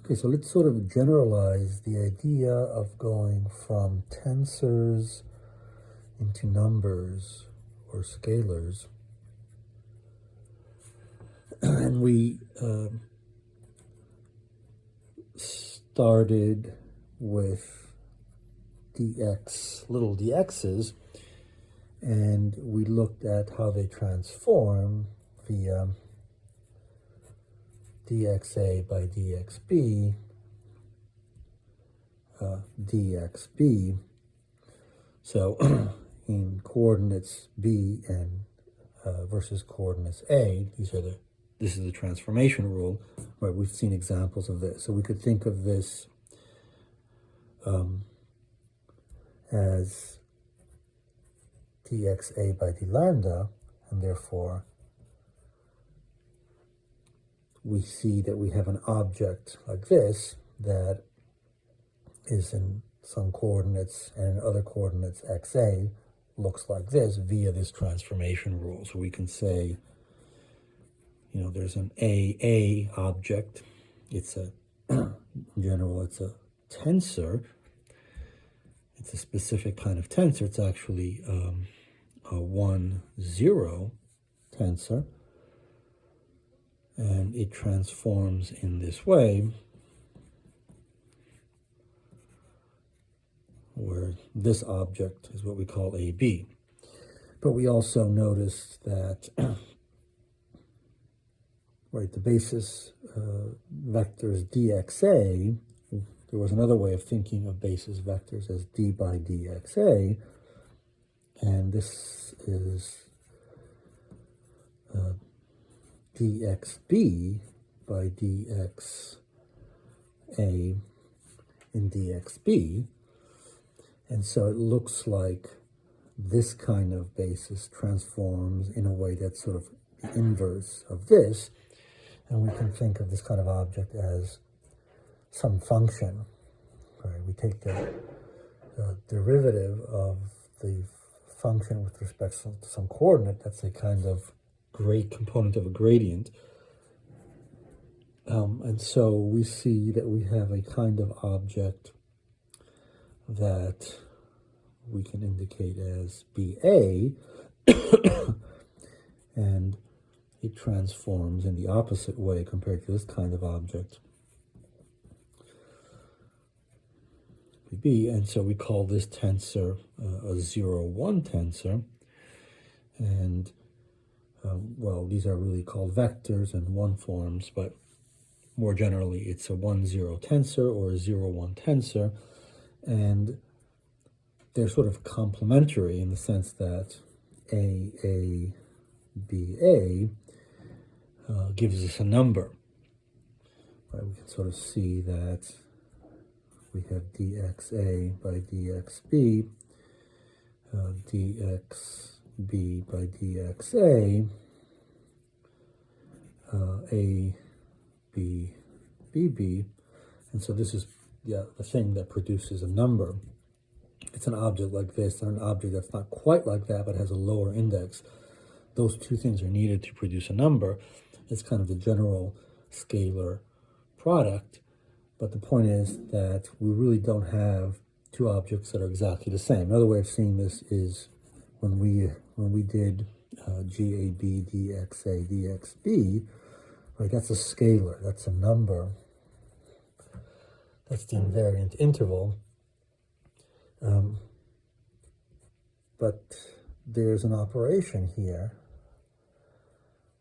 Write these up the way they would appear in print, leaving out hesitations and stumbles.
Okay, so let's sort of generalize the idea of going from tensors into numbers or scalars. And we started with little dx's, and we looked at how they transform via dxa by dxb, dxb. So in coordinates b and versus coordinates a, this is the transformation rule, right? We've seen examples of this. So we could think of this as dxa by d lambda, and therefore we see that we have an object like this that is in some coordinates, and in other coordinates xa looks like this via this transformation rule. So we can say, you know, there's an AA object. It's in general, it's a tensor. It's a specific kind of tensor. It's actually a 1-0 tensor. And it transforms in this way, where this object is what we call AB. But we also noticed that right, the basis vectors dxa, there was another way of thinking of basis vectors as d by dxa, and this is dxb by dxa in dxb. And so it looks like this kind of basis transforms in a way that's sort of the inverse of this. And we can think of this kind of object as some function, right? We take the derivative of the function with respect to some coordinate. That's a kind of great component of a gradient. And so we see that we have a kind of object that we can indicate as BA, and it transforms in the opposite way compared to this kind of object, BB, and so we call this tensor a 0-1 tensor, and well, these are really called vectors and one forms, but more generally it's a 1-0 tensor or a 0-1 tensor, and they're sort of complementary in the sense that AA, BA gives us a number. Right? We can sort of see that we have dxa by dxb, dxb by dxa, a, b, bb, and so this is the thing that produces a number. It's an object like this, and an object that's not quite like that, but has a lower index. Those two things are needed to produce a number. It's kind of the general scalar product, but the point is that we really don't have two objects that are exactly the same. Another way of seeing this is when we did GAB, DXA, DXB, right? That's a scalar. That's a number. That's the invariant interval. But there's an operation here.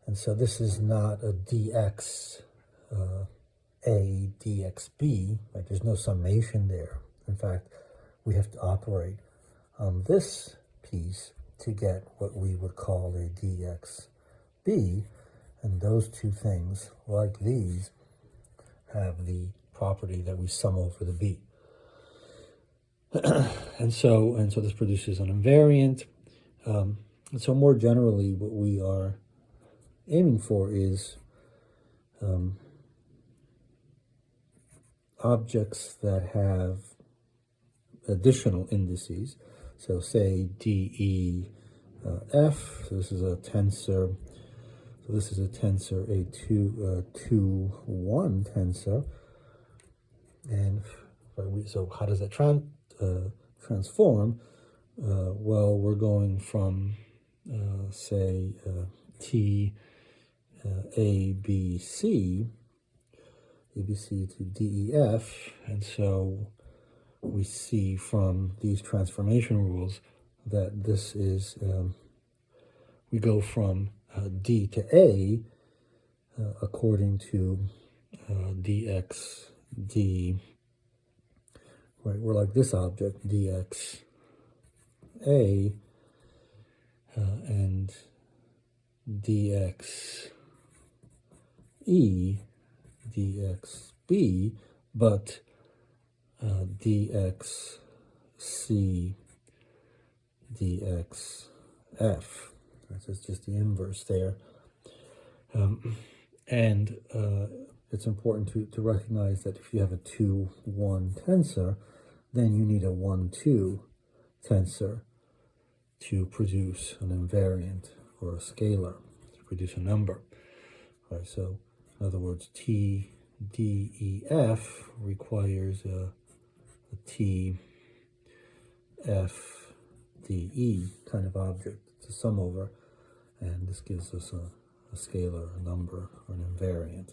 And so this is not a dx a dxb, right? There's no summation there. In fact, we have to operate on this piece to get what we would call a dxb, and those two things, like these, have the property that we sum over the b. and so this produces an invariant. And so more generally, what we are aiming for is objects that have additional indices. So say DEF, so this is a tensor. So this is a tensor, a 2-1 tensor. And so how does that transform? Well, we're going from, say, T, ABC to DEF, and so we see from these transformation rules that this is, we go from D to A according to dx d, right? We're like this object, dx A, and dx E, dx B, but dx C, dx F. That's just the inverse there. And it's important to recognize that if you have a 2-1 tensor, then you need a 1-2 tensor to produce an invariant or a scalar, to produce a number. All right, so in other words, T, D, E, F requires a T, F, D, E kind of object to sum over, and this gives us a scalar, a number, or an invariant.